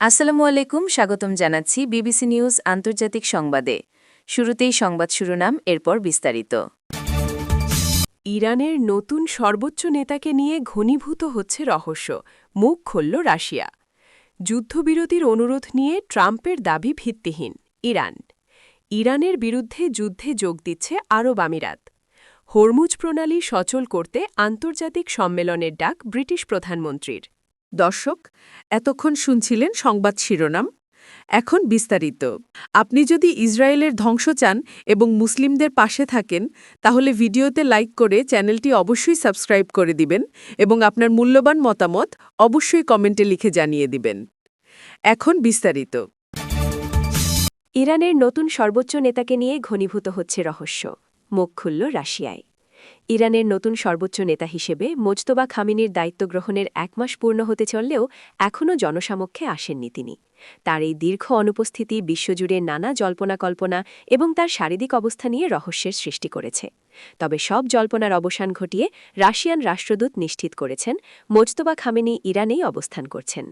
আসসালামু আলাইকুম, স্বাগতম জানাচ্ছি বিবিসি নিউজ আন্তর্জাতিক সংবাদে। শুরুতেই সংবাদ শিরোনাম, এরপর বিস্তারিত। ইরানের নতুন সর্বোচ্চ নেতাকে নিয়ে ঘনীভূত হচ্ছে রহস্য, মুখ খুলল রাশিয়া। যুদ্ধবিরতির অনুরোধ নিয়ে ট্রাম্পের দাবি ভিত্তিহীন। ইরানের বিরুদ্ধে যুদ্ধে যোগ দিচ্ছে আরব আমিরাত। হরমুজ প্রণালী সচল করতে আন্তর্জাতিক সম্মেলনের ডাক ব্রিটিশ প্রধানমন্ত্রীর। দর্শক, এতক্ষণ শুনছিলেন সংবাদ শিরোনাম। এখন বিস্তারিত। আপনি যদি ইসরায়েলের ধ্বংস চান এবং মুসলিমদের পাশে থাকেন, তাহলে ভিডিওতে লাইক করে চ্যানেলটি অবশ্যই সাবস্ক্রাইব করে দিবেন এবং আপনার মূল্যবান মতামত অবশ্যই কমেন্টে লিখে জানিয়ে দিবেন। এখন বিস্তারিত। ইরানের নতুন সর্বোচ্চ নেতাকে নিয়ে ঘনীভূত হচ্ছে রহস্য, মুখ খুলল রাশিয়ায়। ইরানের নতুন সর্বোচ্চ নেতা হিসেবে মোজতবা খামেনির দায়িত্ব গ্রহণের 1 মাস পূর্ণ হতে চললেও এখনও জনসমক্ষে আসেননি তিনি। তার এই দীর্ঘ অনুপস্থিতি বিশ্বজুড়ে নানা জল্পনা-কল্পনা এবং তার শারীরিক অবস্থা নিয়ে রহস্যের সৃষ্টি করেছে। তবে সব জল্পনার অবসান ঘটিয়ে রাশিয়ান রাষ্ট্রদূত নিশ্চিত করেছেন মোজতবা খামেনি ইরানেই অবস্থান করছেন।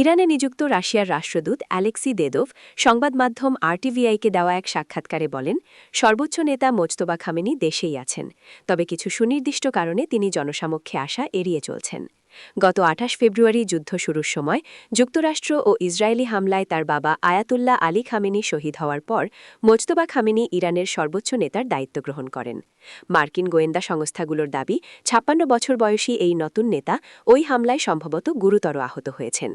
ইরানে নিযুক্ত রাশিয়ার রাষ্ট্রদূত অ্যালেক্সি দেদোভ সংবাদ মাধ্যম আরটিভিআইকে দেওয়া এক সাক্ষাৎকারে বলেন, সর্বোচ্চ নেতা মোজতবা খামেনি দেশেই আছেন, তবে কিছু সুনির্দিষ্ট কারণে তিনি জনসমক্ষে আসা এড়িয়ে চলছেন। গত 28 ফেব্রুয়ারি যুদ্ধ শুরুর সময় যুক্তরাষ্ট্র ও ইসরায়েলি হামলায় তার বাবা আয়াতুল্লাহ আলী খামেনি শহীদ হওয়ার পর মোজতবা খামেনি ইরানের সর্বোচ্চ নেতার দায়িত্ব গ্রহণ করেন। মার্কিন গোয়েন্দা সংস্থাগুলোর দাবি, 56 বছর বয়সী এই নতুন নেতা ওই হামলায় সম্ভবত গুরুতর আহত হয়েছেন।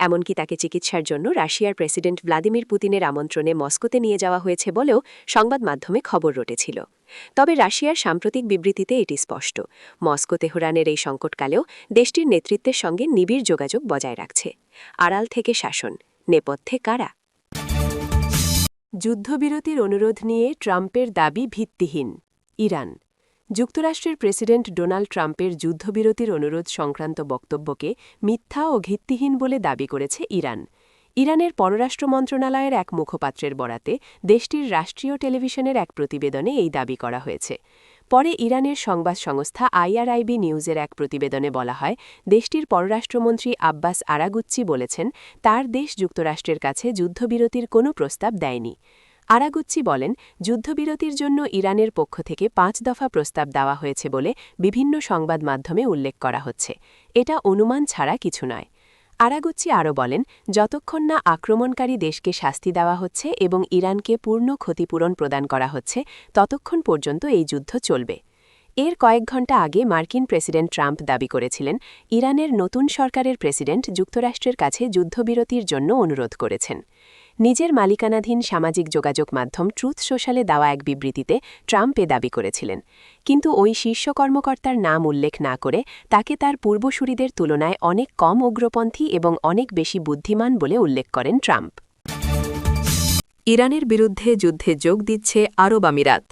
এমনকি তাকে চিকিৎসার জন্য রাশিয়ার প্রেসিডেন্ট ভ্লাদিমির পুতিনের আমন্ত্রণে মস্কোতে নিয়ে যাওয়া হয়েছে বলেও সংবাদ মাধ্যমে খবর রটেছিল। তবে রাশিয়ার সাম্প্রতিক বিবৃতিতে এটি স্পষ্ট, মস্কো তেহরানের এই সংকটকালেও দেশটির নেতৃত্বের সঙ্গে নিবিড় যোগাযোগ বজায় রাখছে। আড়াল থেকে শাসন, নেপথ্যে কারা? যুদ্ধবিরতির অনুরোধ নিয়ে ট্রাম্পের দাবি ভিত্তিহীন। ইরান। যুক্তরাষ্ট্রের প্রেসিডেন্ট ডোনাল্ড ট্রাম্পের যুদ্ধবিরতির অনুরোধ সংক্রান্ত বক্তব্যকে মিথ্যা ও ভিত্তিহীন বলে দাবি করেছে ইরান। ইরানের পররাষ্ট্র মন্ত্রণালয়ের এক মুখপাত্রের বরাতে দেশটির রাষ্ট্রীয় টেলিভিশনের এক প্রতিবেদনে এই দাবি করা হয়েছে। পরে ইরানের সংবাদ সংস্থা আইআরআইবি নিউজের এক প্রতিবেদনে বলা হয়, দেশটির পররাষ্ট্রমন্ত্রী আব্বাস আরাগুচ্চি বলেছেন, তার দেশ যুক্তরাষ্ট্রের কাছে যুদ্ধবিরতির কোনো প্রস্তাব দেয়নি। আরাগুচ্চি বলেন, যুদ্ধবিরতির জন্য ইরানের পক্ষ থেকে 5 দফা প্রস্তাব দেওয়া হয়েছে বলে বিভিন্ন সংবাদ মাধ্যমে উল্লেখ করা হচ্ছে। এটা অনুমান ছাড়া কিছু নয়। আরাগুচ্চি আরও বলেন, যতক্ষণ না আক্রমণকারী দেশকে শাস্তি দেওয়া হচ্ছে এবং ইরানকে পূর্ণ ক্ষতিপূরণ প্রদান করা হচ্ছে, ততক্ষণ পর্যন্ত এই যুদ্ধ চলবে। এর কয়েক ঘণ্টা আগে মার্কিন প্রেসিডেন্ট ট্রাম্প দাবি করেছিলেন, ইরানের নতুন সরকারের প্রেসিডেন্ট যুক্তরাষ্ট্রের কাছে যুদ্ধবিরতির জন্য অনুরোধ করেছেন। নিজের মালিকানাধীন সামাজিক যোগাযোগ মাধ্যম ট্রুথ সোশ্যালে দেওয়া এক বিবৃতিতে ট্রাম্প এ দাবি করেছিলেন, কিন্তু ওই শীর্ষ কর্মকর্তার নাম উল্লেখ না করে তাকে তার পূর্বসূরিদের তুলনায় অনেক কম উগ্রপন্থী এবং অনেক বেশি বুদ্ধিমান বলে উল্লেখ করেন ট্রাম্প। ইরানের বিরুদ্ধে যুদ্ধে যোগ দিচ্ছে আরব আমিরাত।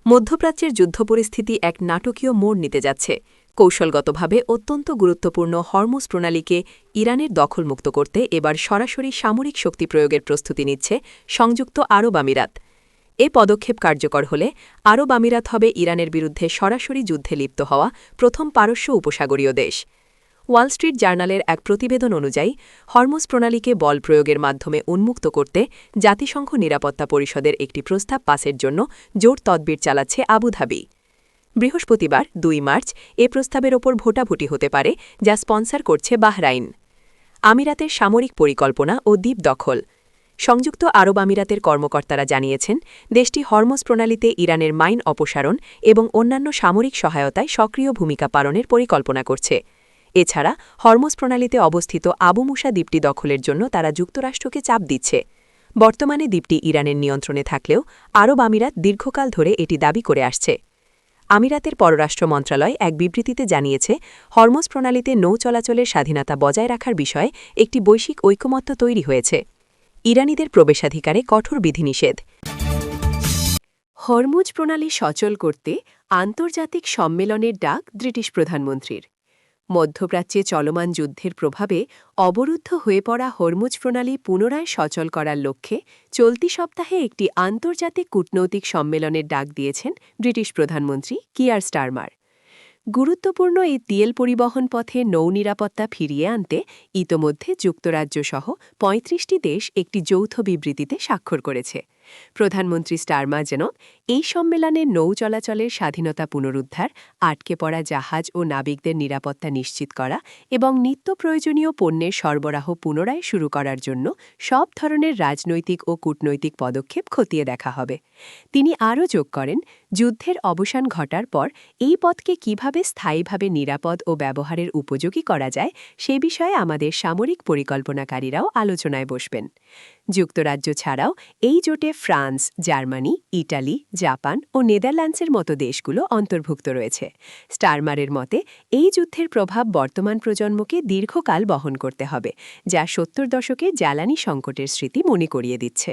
মধ্যপ্রাচ্যের যুদ্ধ পরিস্থিতি এক নাটকীয় মোড় নিতে যাচ্ছে। কৌশলগতভাবে অত্যন্ত গুরুত্বপূর্ণ হরমুজ প্রণালীকে ইরানের দখলমুক্ত করতে এবার সরাসরি সামরিক শক্তি প্রয়োগের প্রস্তুতি নিচ্ছে সংযুক্ত আরব আমিরাত। এ পদক্ষেপ কার্যকর হলে আরব আমিরাত হবে ইরানের বিরুদ্ধে সরাসরি যুদ্ধে লিপ্ত হওয়া প্রথম পারস্য উপসাগরীয় দেশ। ওয়াল স্ট্রিট জার্নালের এক প্রতিবেদন অনুযায়ী, হরমুজ প্রণালীকে বল প্রয়োগের মাধ্যমে উন্মুক্ত করতে জাতিসংঘ নিরাপত্তা পরিষদের একটি প্রস্তাব পাসের জন্য জোর তদবির চালাচ্ছে আবুধাবি। বৃহস্পতিবার 2 মার্চ এ প্রস্তাবের ওপর ভোটাভুটি হতে পারে, যা স্পন্সর করছে বাহরাইন। আমিরাতের সামরিক পরিকল্পনা ও দ্বীপ দখল। সংযুক্ত আরব আমিরাতের কর্মকর্তারা জানিয়েছেন, দেশটি হরমুজ প্রণালীতে ইরানের মাইন অপসারণ এবং অন্যান্য সামরিক সহায়তায় সক্রিয় ভূমিকা পালনের পরিকল্পনা করছে। এছাড়া হরমুজ প্রণালীতে অবস্থিত আবু মুসা দ্বীপটি দখলের জন্য তারা যুক্তরাষ্ট্রকে চাপ দিচ্ছে। বর্তমানে দ্বীপটি ইরানের নিয়ন্ত্রণে থাকলেও আরব আমিরাত দীর্ঘকাল ধরে এটি দাবি করে আসছে। আমিরাতের পররাষ্ট্র মন্ত্রণালয় এক বিবৃতিতে জানিয়েছে, হরমুজ প্রণালীতে নৌ চলাচলের স্বাধীনতা বজায় রাখার বিষয়ে একটি বৈশ্বিক ঐকমত্য তৈরি হয়েছে। ইরানিদের প্রবেশাধিকারে কঠোর বিধিনিষেধ। হরমুজ প্রণালী সচল করতে আন্তর্জাতিক সম্মেলনের ডাক ব্রিটিশ প্রধানমন্ত্রীর। মধ্যপ্রাচ্যে চলমান যুদ্ধের প্রভাবে অবরুদ্ধ হয়ে পড়া হরমুজ প্রণালী পুনরায় সচল করার লক্ষ্যে চলতি সপ্তাহে একটি আন্তর্জাতিক কূটনৈতিক সম্মেলনের ডাক দিয়েছেন ব্রিটিশ প্রধানমন্ত্রী কিয়ার স্টারমার। গুরুত্বপূর্ণ এই তেল পরিবহন পথে নৌ নিরাপত্তা ফিরিয়ে আনতে ইতোমধ্যে যুক্তরাজ্যসহ ৩৫টি দেশ একটি যৌথ বিবৃতিতে স্বাক্ষর করেছে। প্রধানমন্ত্রী স্টারমার যেন এই সম্মেলনে নৌ চলাচলের স্বাধীনতা পুনরুদ্ধার, আটকে পড়া জাহাজ ও নাবিকদের নিরাপত্তা নিশ্চিত করা এবং নিত্য প্রয়োজনীয় পণ্যের সরবরাহ পুনরায় শুরু করার জন্য সব ধরনের রাজনৈতিক ও কূটনৈতিক পদক্ষেপ খতিয়ে দেখা হবে। তিনি আরও যোগ করেন, যুদ্ধের অবসান ঘটার পর এই পথকে কিভাবে স্থায়ীভাবে নিরাপদ ও ব্যবহারের উপযোগী করা যায় সে বিষয়ে আমাদের সামরিক পরিকল্পনাকারীরাও আলোচনায় বসবেন। যুক্তরাজ্য ছাড়াও এই জোটে ফ্রান্স, জার্মানি, ইটালি, জাপান ও নেদারল্যান্ডসের মতো দেশগুলো অন্তর্ভুক্ত রয়েছে। স্টারমারের মতে এই যুদ্ধের প্রভাব বর্তমান প্রজন্মকে দীর্ঘকাল বহন করতে হবে, যা ৭০ দশকের জ্বালানি সংকটের স্মৃতি মনে করিয়ে দিচ্ছে।